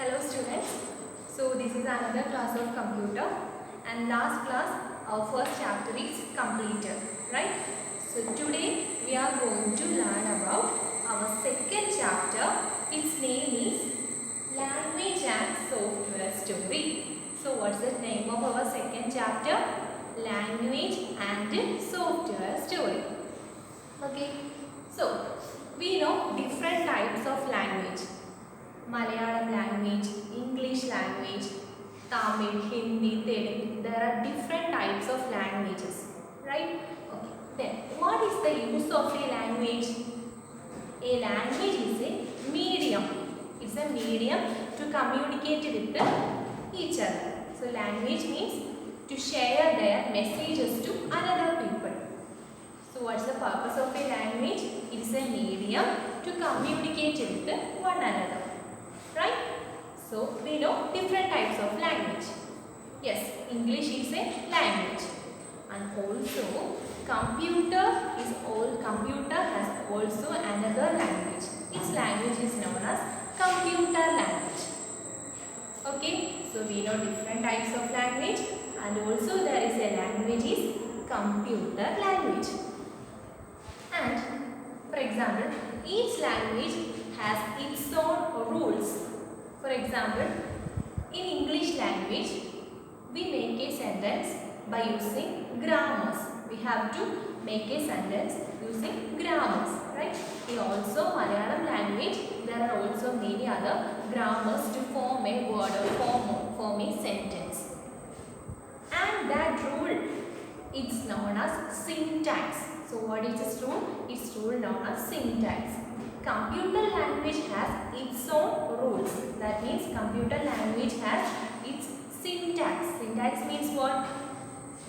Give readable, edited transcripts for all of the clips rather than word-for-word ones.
Hello students. So this is another class of computer and last class our first chapter is completed, right? So today we are going to learn about our second chapter. Its name is Language and Software Story. So what's the name of our second chapter? Language and Software Story. Okay. So we know different types of language. Malayalam language, English language, Tamil, Hindi, Telugu. There are different types of languages, right? Okay. Then, what is the use of a language? A language is a medium. It's a medium to communicate with each other. So, language means to share their messages to another people. So, what's the purpose of a language? It is a medium to communicate with one another. Right? So, we know different types of language. Yes, English is a language. And also, computer has also another language. Its language is known as computer language. Okay, so we know different types of language and also there is a language is computer language. And for example, each language has its own rules. For example, in English language, we make a sentence by using grammars. We have to make a sentence using grammars, right? In also Malayalam language, there are also many other grammars to form a word or form a sentence. And that rule is known as syntax. So what is this rule? It's rule known as syntax. Computer language has its own rules. That means computer language has its syntax. Syntax means what?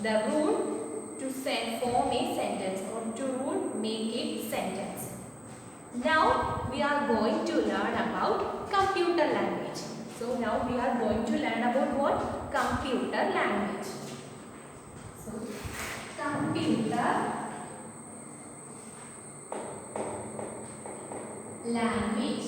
The rule to form a sentence or to make a sentence. Now we are going to learn about computer language. So now we are going to learn about what? Computer language. So computer language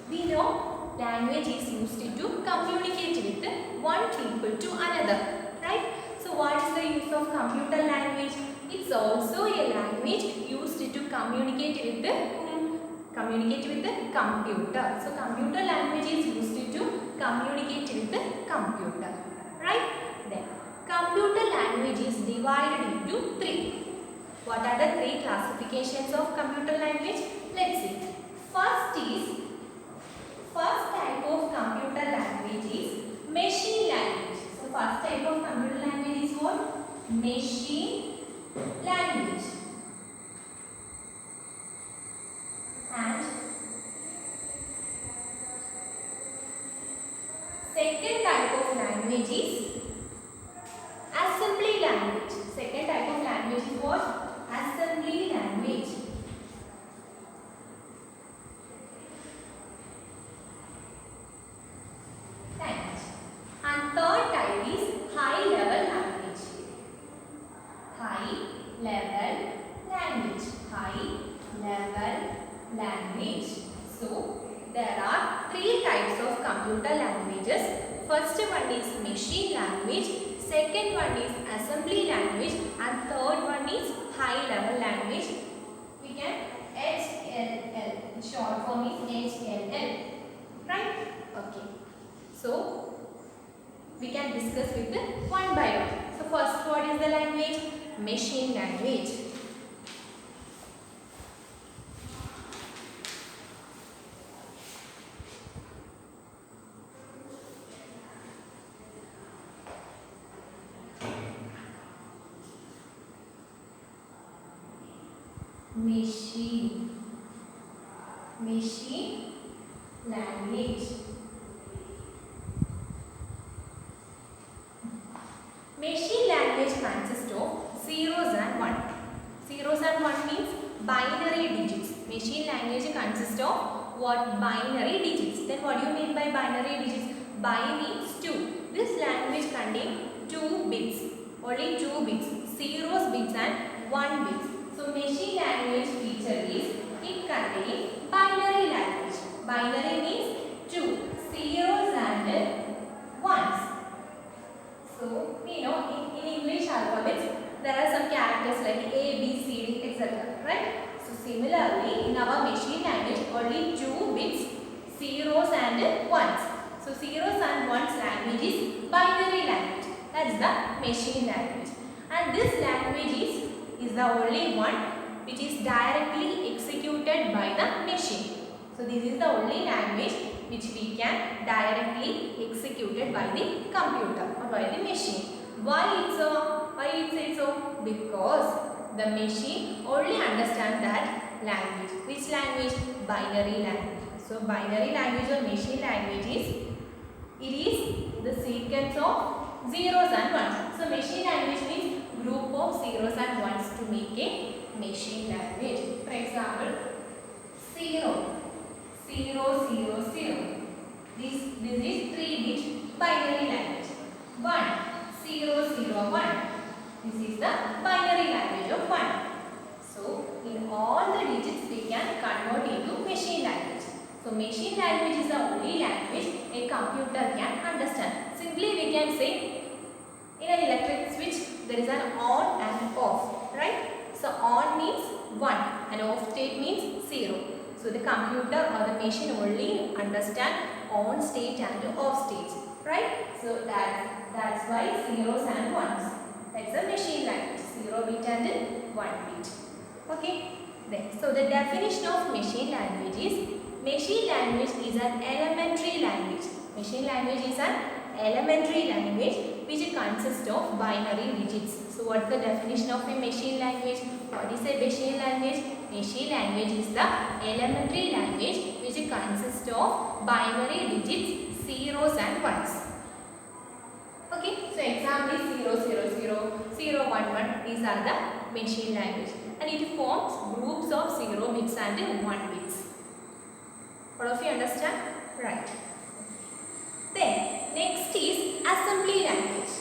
we know language is used to communicate with one people to another, right? So what is the use of computer language? It's also a language used to communicate with the computer. So computer language is used to communicate with the computer, right? Then computer language is divided into three. What are the three classifications of computer language? Let's see. First type of computer language is machine language. So first type of computer language is what? Machine language. And second type of language is assembly language. Second type of language is what? Assembly language. Right. And third type is high level language. High level language. High level language. So there are three types of computer languages. First one is machine language. Second one is assembly language and third one is high level language. We can HLL. Short form is HLL. Right? Okay. So we can discuss with one by one. So first, what is the language? Machine language. Machine language. Machine language consists of zeros and one. Zeros and one means binary digits. Machine language consists of what? Binary digits. Then what do you mean by binary digits? Bi means 2. This language contains 2 bits. Only 2 bits. Zeros bits and 1 bits. So machine language and ones. So zeros and ones language is binary language. That is the machine language. And this language is the only one which is directly executed by the machine. So this is the only language which we can directly executed by the computer or by the machine. Why it's so? Why it says so? Because the machine only understands that language. Which language? Binary language. So binary language or machine language is the sequence of zeros and ones. So machine language means group of zeros and ones to make a machine language. For example, 0, 0, 0, 0. This is 3-bit binary language. 1, 0, 0, 1. This is the binary language of 1. So in all the digits we can convert into machine language. So machine language is the only language a computer can understand. Simply we can say in an electric switch there is an on and off, right? So on means 1 and off state means 0. So the computer or the machine only understand on state and off state, right? So that's why zeros and ones. That's a machine language, 0 bit and 1 bit. Okay. Then, so the definition of machine language is machine language is an elementary language. Machine language is an elementary language which consists of binary digits. So what's the definition of a machine language? What is a machine language? Machine language is the elementary language which consists of binary digits, zeros and ones. Okay, so example is 0, 0, 0, 0, 1, 1. These are the machine language. And it forms groups of 0 bits and 1 bits. All of you understand? Right. Then next is assembly language.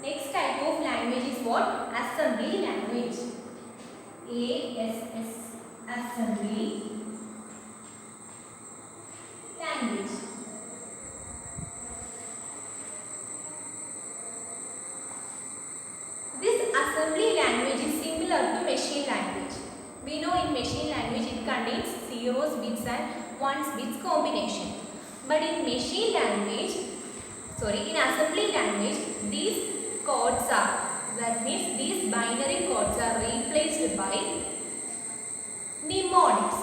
Next type of language is what? Assembly language. ASS, assembly language. This assembly language is similar to machine language. We know in machine language it contains zeros, bits and ones bits combination. But in machine language, in assembly language, these codes are, that means these binary codes are replaced by mnemonics.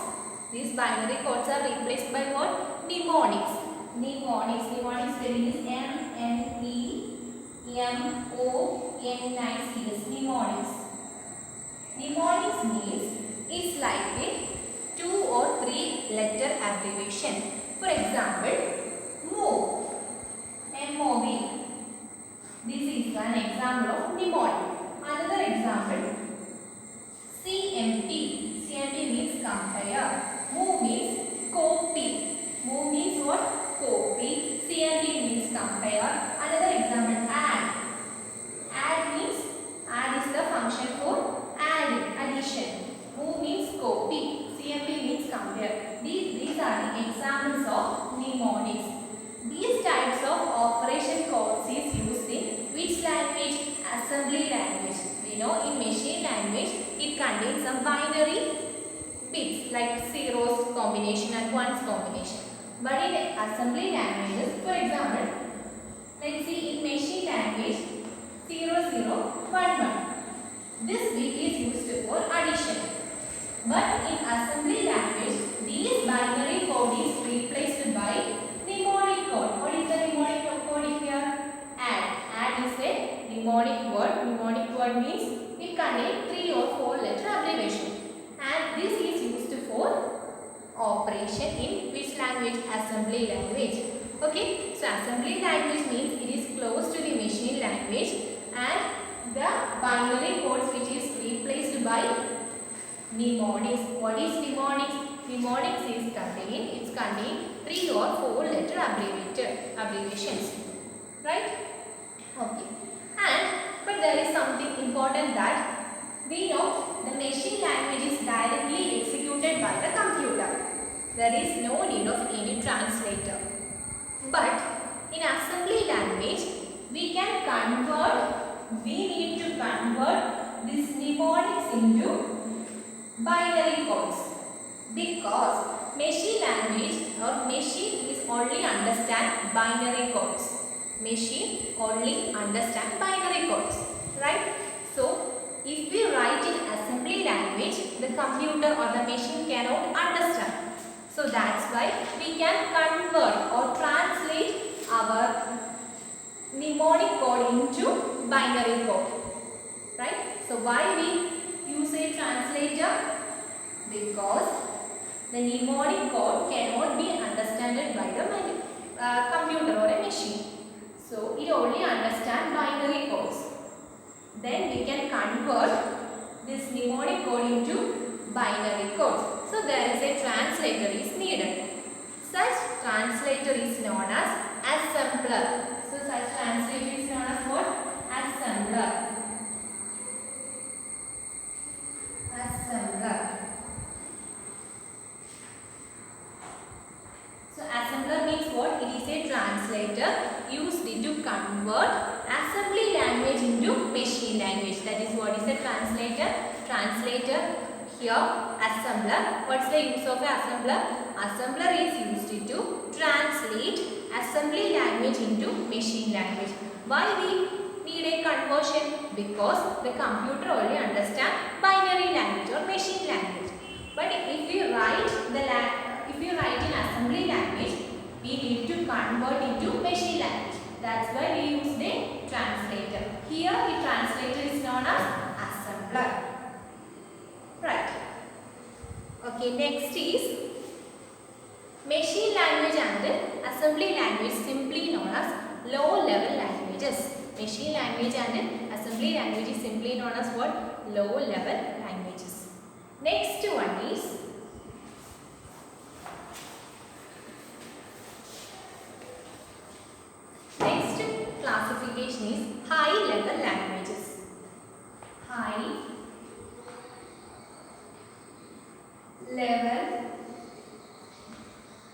These binary codes are replaced by what? Mnemonics. Mnemonics spelling is M-N-E-M-O-N-I-C-S. Mnemonics. Mnemonics means it's like a 2 or 3 letter abbreviation. For example, move. M-O-V. This is an example of mnemonic. Another example, CMP. CMP means compare. Move means copy. Move means what? Copy. CMP means compare. Another example, add. Add is the function for addition. Move means copy. CMP means compare. These are the examples of mnemonics. These types of operation codes is used in which language? Assembly language. We know in machine language it contains some binary bits like zeros combination and ones combination. But in assembly languages, for example, let's see in machine language 0, 0, 1, 1. This bit is used for addition. But in assembly language, these binary code is replaced by mnemonic code. What is the mnemonic code here? Add. Add is a mnemonic word. Mnemonic word means it contains 3 or 4 letter abbreviation. And this is used for operation in which language? Assembly language. Okay. So assembly language means it is close to the machine language and the binary codes which is replaced by mnemonics. What is mnemonics? Mnemonics is contain 3 or 4 letter abbreviations. Right? Okay. But there is something important that we know the machine language is directly executed by the computer. There is no need of any translator. But in assembly language, we need to convert this mnemonics into binary codes, because machine language or machine is only understand binary codes. Machine only understand binary codes, right? So if we write in assembly language, the computer or the machine cannot understand. So that's why we can convert or translate our mnemonic code into binary code, right? So why we use a translator? Because the mnemonic code cannot be understood by the computer or a machine. So it only understands binary codes. Then we can convert this mnemonic code into binary codes. So there is a translator is needed. Such translator is known as assembler. So such translator is known as what? Assembler. Assembler. So assembler means what? It is a translator used to convert assembly language into machine language. That is what is a translator. Translator here, assembler. What's the use of assembler? Assembler is used to translate assembly language into machine language. Why we need a conversion? Because the computer only understands binary language or machine language. But if we write in assembly language, we need to convert into machine language. That's why we use the translator. Here the translator is known as assembler. Right. Okay, next is machine language and assembly language, simply known as low level languages. Machine language and assembly language is simply known as what? Low level languages. Next one is classification is high level languages. High level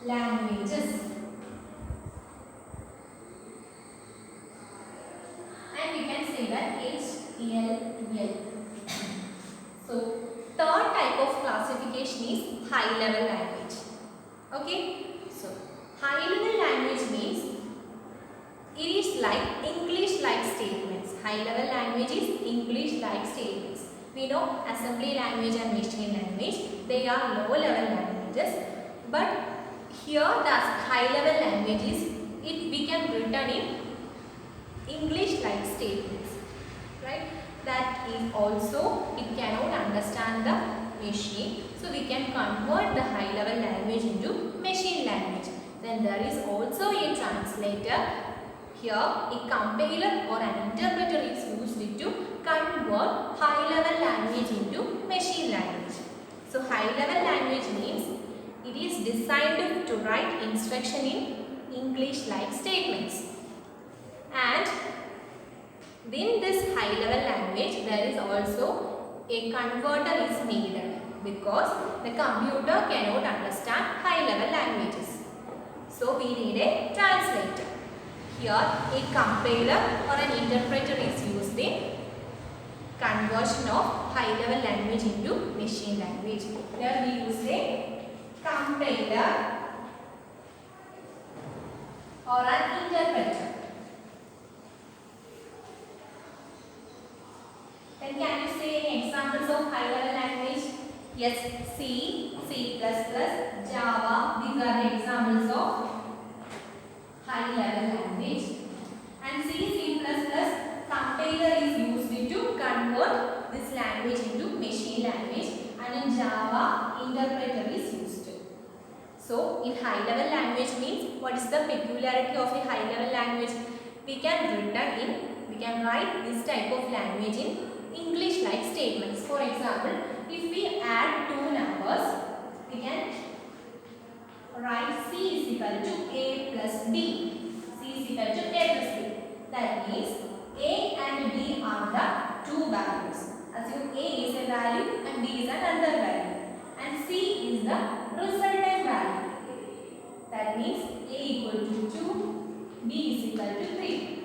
languages. And we can say that HLL. So third type of classification is high level language. Okay. So high level language means it is like English-like statements. High-level language is English-like statements. We know assembly language and machine language, they are low-level languages. But here the high-level languages, we can written in English-like statements, right? That is also, it cannot understand the machine. So we can convert the high-level language into machine language. Then there is also a translator. Here, a compiler or an interpreter is used to convert high-level language into machine language. So, high-level language means it is designed to write instruction in English-like statements. And in this high-level language, there is also a converter is needed because the computer cannot understand high-level languages. So, we need a translator. Here, a compiler or an interpreter is used in conversion of high-level language into machine language. Here we use a compiler or an interpreter. Then can you say any examples of high-level language? Yes, C, C++, Java. These are the examples of high-level language. And C++ compiler is used to convert this language into machine language, and in Java interpreter is used. So in high-level language means, what is the peculiarity of a high-level language? We can write this type of language in English-like statements. For example, if we add two numbers, we can write C is equal to A plus B. C is equal to A plus B. That means A and B are the two values. Assume A is a value and B is another value. And C is the resultant value. That means A equal to 2, B is equal to 3.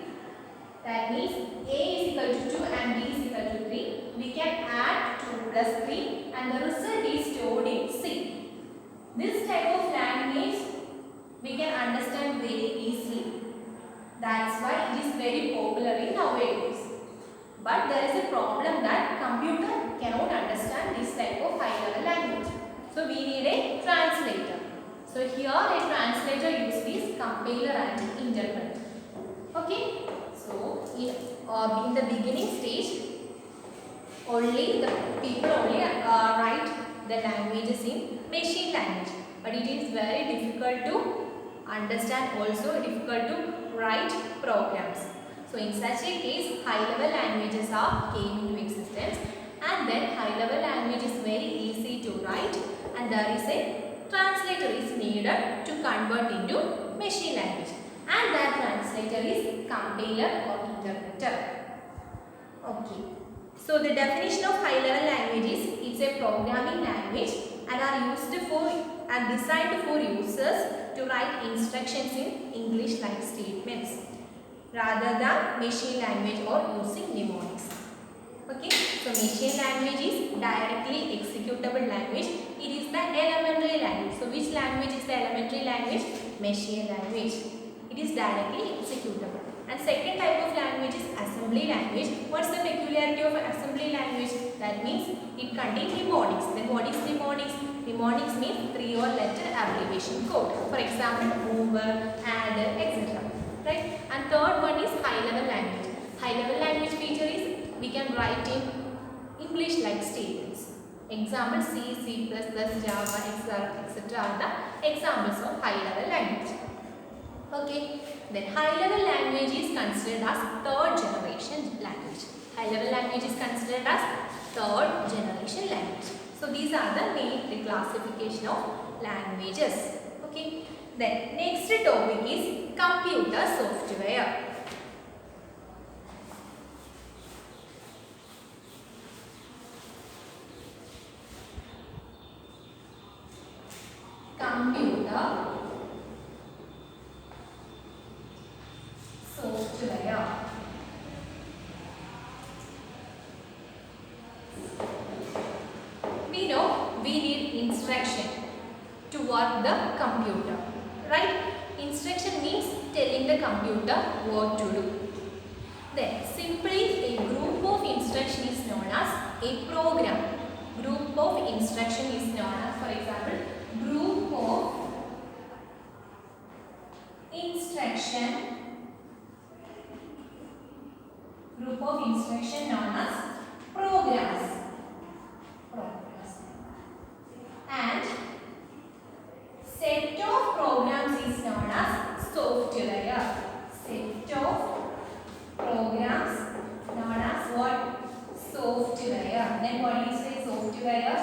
That means A is equal equal to 2 and b is equal to 3, we can add 2 plus 3 and the result is stored in C. This type of language we can understand very easily. That's why it is very popular in nowadays. But there is a problem that computer cannot understand this type of high level language. So we need a translator. So here a translator uses compiler and interpreter. Okay. So in the beginning stage, only the people write the languages in machine language. But it is very difficult to understand, also difficult to write programs. So in such a case, high-level languages came into existence, and then high-level language is very easy to write, and there is a translator is needed to convert into machine language, and that translator is compiler or interpreter. Okay. So the definition of high-level language is it's a programming language and are used for and designed for users to write instructions in English-like statements, rather than machine language or using mnemonics. Okay, so machine language is directly executable language. It is the elementary language. So which language is the elementary language? Machine language. It is directly executable. And second type of language is assembly language. What's the peculiarity of assembly language? That means it contains mnemonics. Then what is mnemonics? Mnemonics means 3 or letter abbreviation code. For example, mover, adder, etc. Right? And third one is high level language. High level language feature is we can write in English like statements. Example C, C++, Java, etc. are the examples of high level language. Okay. Then high level language is considered as third generation language. High level language is considered as third generation language. So these are the main classification of languages. Okay. Then next topic is computer software. Computer software. We know we need instruction to work the computer, right? Instruction means telling the computer what to do. Then simply a group of instruction is known as a program. Group of instruction is known as, for example, group of instruction. Group of instruction known as programs. And set of programs is known as software. Set of programs known as what? Software. Then what do you say software?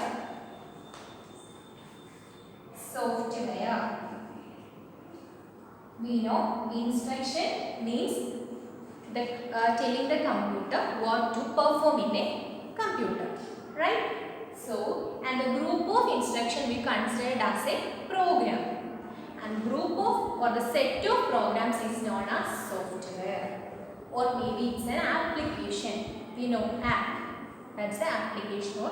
Software. We know instruction means the telling the computer what to perform in a computer, right? So, and the group of instruction we considered as a program, and group of or the set of programs is known as software, or maybe it's an application. We know app, that's the application or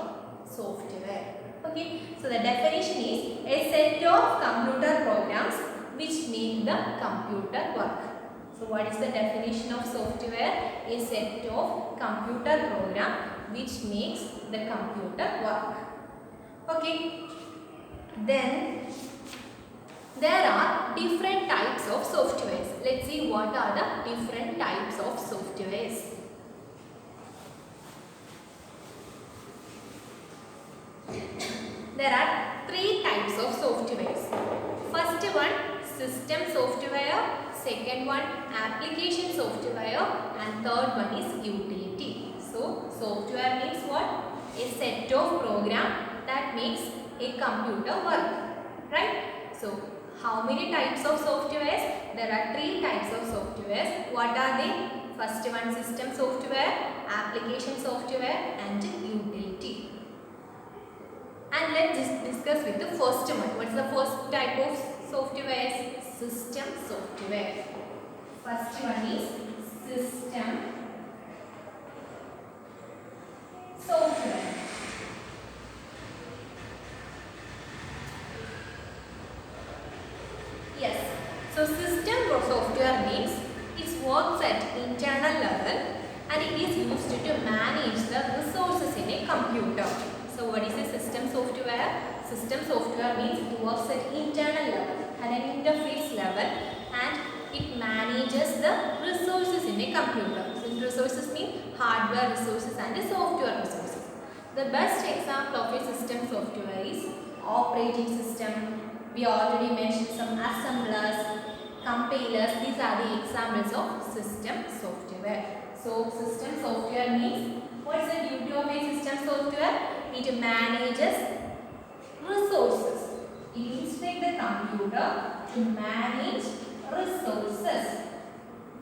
software. Okay, so the definition is a set of computer programs which make the computer work. So what is the definition of software? A set of computer program which makes the computer work. Okay. Then there are different types of softwares. Let's see what are the different types of softwares. There are 3 types of softwares. First one, system software. Second one, application software, and third one is utility. So software means what? A set of program that makes a computer work, right? So how many types of softwares? There are 3 types of softwares. What are they? First one, system software, application software, and utility. And let's discuss with the first one. What is the first type of software? System software. First one is system System software means it works at internal level and an interface level, and it manages the resources in a computer. So resources mean hardware resources and software resources. The best example of a system software is operating system. We already mentioned some assemblers, compilers. These are the examples of system software. So system software means, what's the duty of a system software? It manages resources. It instructs the computer to manage resources.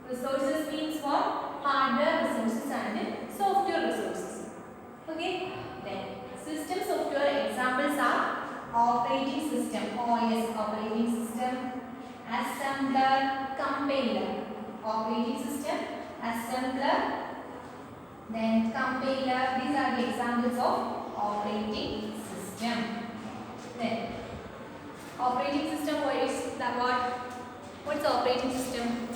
Resources means what? Hardware resources and software resources. Okay. Then system software examples are operating system, OS, operating system, assembler, compiler. Operating system, assembler, then compiler. These are the examples of operating system. Then operating system, what's the operating system?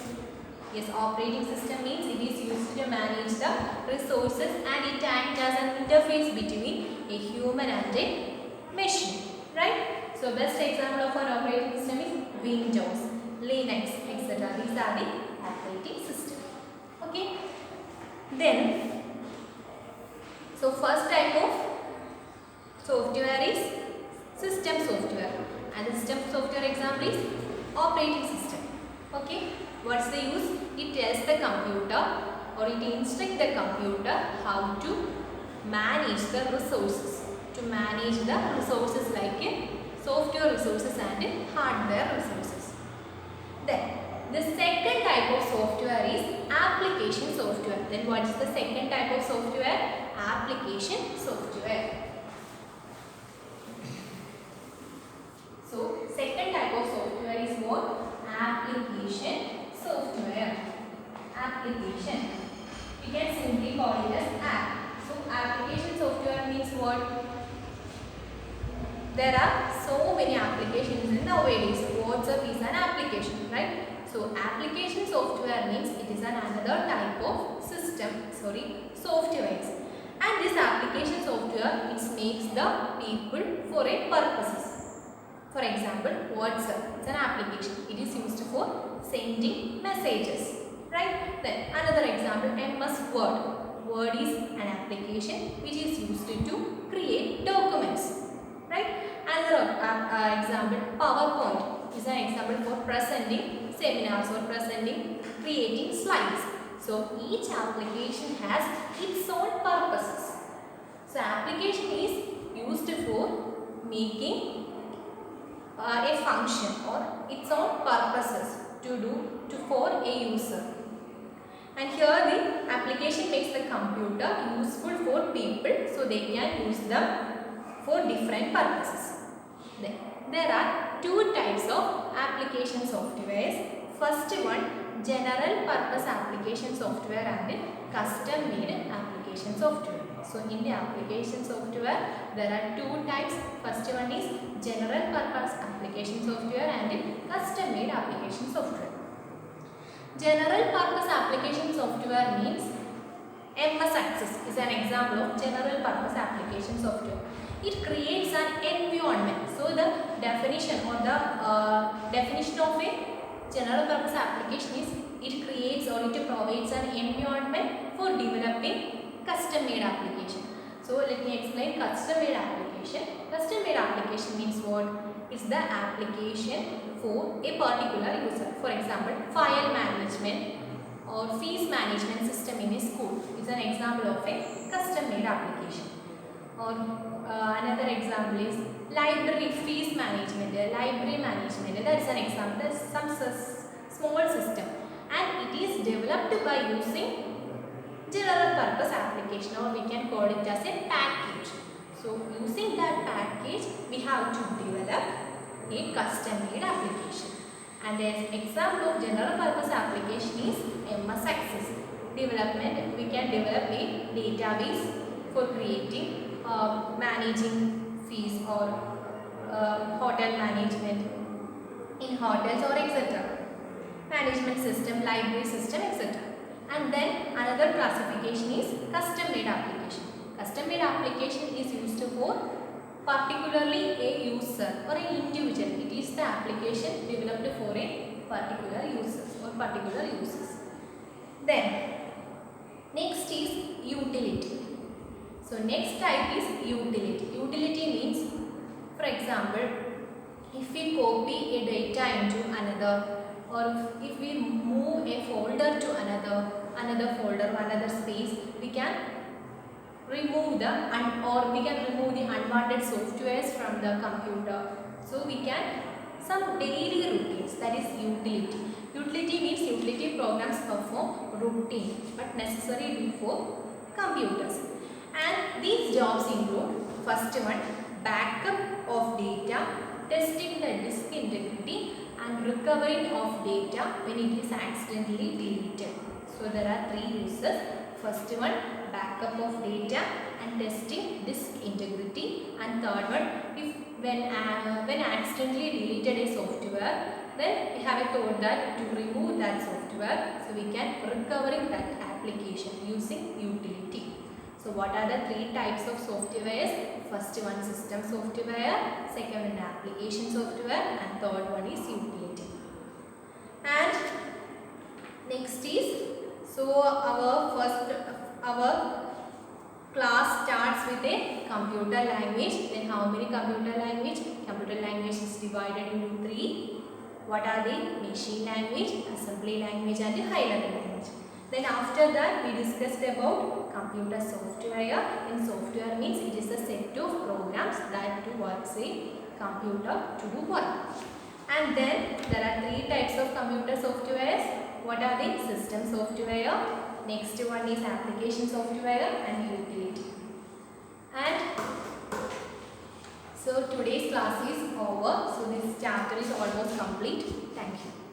Yes, operating system means it is used to manage the resources, and it acts as an interface between a human and a machine, right? So best example of an operating system is Windows, Linux, etc. These are the operating system. Okay. Then, so first type of software is system software, and the system software example is operating system. Okay. What's the use? It tells the computer, or it instructs the computer how to manage the resources. To manage the resources like software resources and hardware resources. Then the second type of software is application software. Then what is the second type of software? Application software. So second type of software is what? Application software. Application. We can simply call it as app. So application software means what? There are so many applications in nowadays. WhatsApp is an application, right? So application software means it is another type of software. And this application software, it makes the people for a purposes. For example, WhatsApp, it's an application. It is used for sending messages, right? Then another example, MS Word. Word is an application which is used to create documents, right? Another example, PowerPoint is an example for presenting seminars or creating slides. So each application has its own purposes. So application is used for making a function or its own purposes for a user. And here the application makes the computer useful for people, so they can use them for different purposes. Then there are two types of application softwares. First one, general purpose application software and custom made application software. So in the application software there are two types. First one is general purpose application software and custom made application software. General purpose application software means MS Access is an example of general purpose application software. It creates an environment. So the definition of a general purpose application is it creates or it provides an environment for developing custom made application. So let me explain custom made application. Custom made application means what? It's the application for a particular user. For example, file management or fees management system in a school is an example of a custom made application. Or another example is library fees management, library management. That is an example. That is some small system, and it is developed by using general purpose application, or we can call it as a package. So using that package, we have to develop a custom made application. And an example of general purpose application is MS Access. Development, we can develop a database for creating managing fees or hotel management in hotels or etc. Management system, library system, etc. And then another classification is custom made application. Custom made application is used for particularly a user or an individual. It is the application developed for a particular users or particular uses. Then next is utility. So next type is utility. Utility means, for example, if we copy a data into another, or if we move a folder to another folder or another space, we can remove the unwanted softwares from the computer. So we can some daily routines, that is utility. Utility means utility programs perform routine but necessary for computers. And these jobs include, first one, backup of data, testing the disk integrity, and recovering of data when it is accidentally deleted. So there are three uses. First one, backup of data and testing disk integrity, and third one, if when accidentally deleted a software, then we have a thought that to remove that software, so we can recovering that application using utility. So what are the three types of softwares? First one, system software, second one, application software, and third one is utility. And next is, so our class starts with a computer language. Then how many computer language? Computer language is divided into three. What are they? Machine language, assembly language, and high level language. Then after that we discussed about computer software. And software means it is a set of programs that do works a computer to do work. And then there are three types of computer softwares. What are they? System software. Next one is application software and utility. And so today's class is over. So this chapter is almost complete. Thank you.